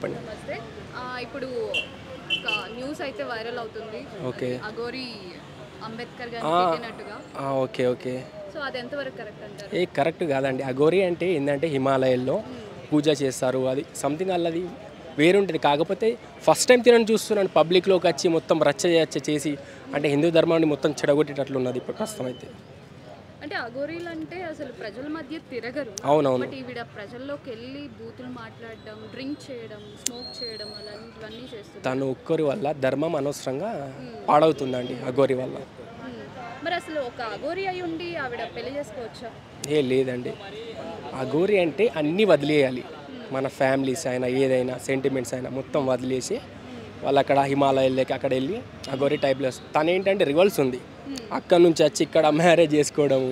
నమస్తే. ఇప్పుడు ఒక న్యూస్ అయితే వైరల్ అవుతుంది. ఓకే. అఘోరి అంబేద్కర్ గారిని తిట్టినట్టుగా. ఓకే. ఓకే. సో అది ఎంతవరకు కరెక్ట్ అంటారు? కరెక్ట్ కాదండి. అఘోరి అంటే ఏంటంటే హిమాలయాల్లో పూజ చేస్తారు. అది సంథింగ్ అల్లది వేరుంటుంది. కాకపోతే ఫస్ట్ టైం తినని చూస్తున్నాను పబ్లిక్లోకి వచ్చి మొత్తం రచ్చ చేసి అంటే హిందూ ధర్మాన్ని మొత్తం చెడగొట్టేటట్లున్నది ఇప్పుడు ప్రస్తుతం అయితే. అంటే అఘోరీలు అంటే అసలు ప్రజల మధ్య తిరగరు. అవునవును. బట్ ఈవిడ ప్రజల్లోకి వెళ్ళి బూతులు మాట్లాడడం, డ్రింక్ చేయడం, స్మోక్ చేయడం అలాంటివన్నీ చేస్తుంది. తను ఒక్కరి వల్ల ధర్మం అనవసరంగా పాడవుతుందండి అఘోరి వల్ల. మరి అసలు ఒక అఘోరి అయి ఉండి ఆవిడ పెళ్లి చేసుకోవచ్చా? లేదండి. అఘోరి అంటే అన్నీ వదిలేయాలి. మన ఫ్యామిలీస్ అయినా ఏదైనా సెంటిమెంట్స్ అయినా మొత్తం వదిలేసి వాళ్ళు అక్కడ హిమాలయాలకి అక్కడ వెళ్ళి అఘోరి టైప్లో తను ఏంటంటే రివల్స్ ఉంది. అక్కడ నుంచి వచ్చి ఇక్కడ మ్యారేజ్ చేసుకోవడము,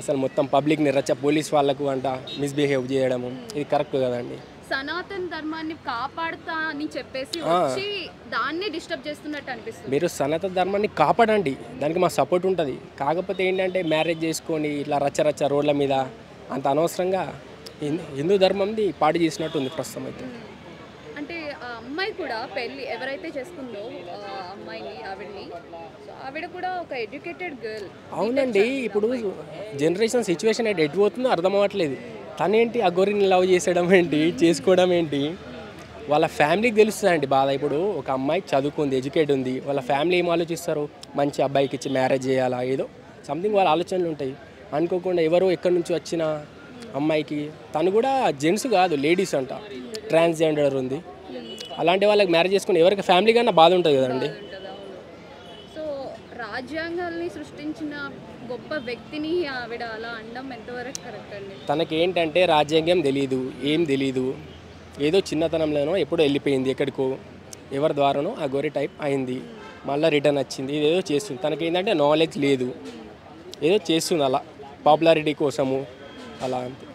అసలు మొత్తం పబ్లిక్ని పోలీస్ వాళ్ళకు అంట మిస్బిహేవ్ చేయడము, ఇది కరెక్ట్ కదండి. సనాతన ధర్మాన్ని కాపాడుతా అని చెప్పేసి వచ్చి దాన్ని డిస్టర్బ్ చేస్తున్నట్టు అనిపిస్తుంది. మీరు సనాతన ధర్మాన్ని కాపాడండి, దానికి మా సపోర్ట్ ఉంటుంది. కాకపోతే ఏంటంటే మ్యారేజ్ చేసుకొని ఇట్లా రచ్చ రోడ్ల మీద అంత అనవసరంగా హిందూ ధర్మంది పాడు చేసినట్టు ఉంది ప్రస్తుతం అయితే. అంటే ఆ అమ్మాయి కూడా పెళ్ళి ఎవరైతే చేసుకుందో అమ్మాయిని ఆవిడని, సో ఆవిడ కూడా ఒక ఎడ్యుకేటెడ్ గర్ల్. అవునండి. ఇప్పుడు జనరేషన్ సిచ్యువేషన్ అయితే ఎటు పోతుందో అర్థం అవ్వట్లేదు. తనేంటి అఘోరిని లవ్ చేసేయడం ఏంటి, చేసుకోవడం ఏంటి, వాళ్ళ ఫ్యామిలీకి తెలుస్తుందండి బాధ. ఇప్పుడు ఒక అమ్మాయి చదువుకుంది, ఎడ్యుకేట్ ఉంది, వాళ్ళ ఫ్యామిలీ ఏం ఆలోచిస్తారు, మంచి అబ్బాయికి ఇచ్చి మ్యారేజ్ చేయాలా, ఏదో సంథింగ్ వాళ్ళ ఆలోచనలు ఉంటాయి. అనుకోకుండా ఎవరో ఎక్కడి నుంచి వచ్చిన అమ్మాయికి, తను కూడా జెంట్స్ కాదు లేడీస్ అంట, ట్రాన్స్జెండర్ ఉంది, అలాంటి వాళ్ళకి మ్యారేజ్ చేసుకుని ఎవరికి ఫ్యామిలీ కన్నా బాధ ఉంటుంది కదండి. సో రాజ్యాంగాల్ని సృష్టించిన గొప్ప వ్యక్తిని ఆవిడ అలా అనడం ఎంతవరకు కరెక్ట్ అండి? తనకి ఏంటంటే రాజ్యాంగం తెలీదు, ఏం తెలీదు, ఏదో చిన్నతనంలోనో ఎప్పుడో వెళ్ళిపోయింది ఎక్కడికో, ఎవరి ద్వారానో ఆ గోరి టైప్ అయింది, మళ్ళీ రిటర్న్ వచ్చింది, ఇదేదో చేస్తుంది. తనకి ఏంటంటే నాలెడ్జ్ లేదు, ఏదో చేస్తుంది అలా పాపులారిటీ కోసము అలా.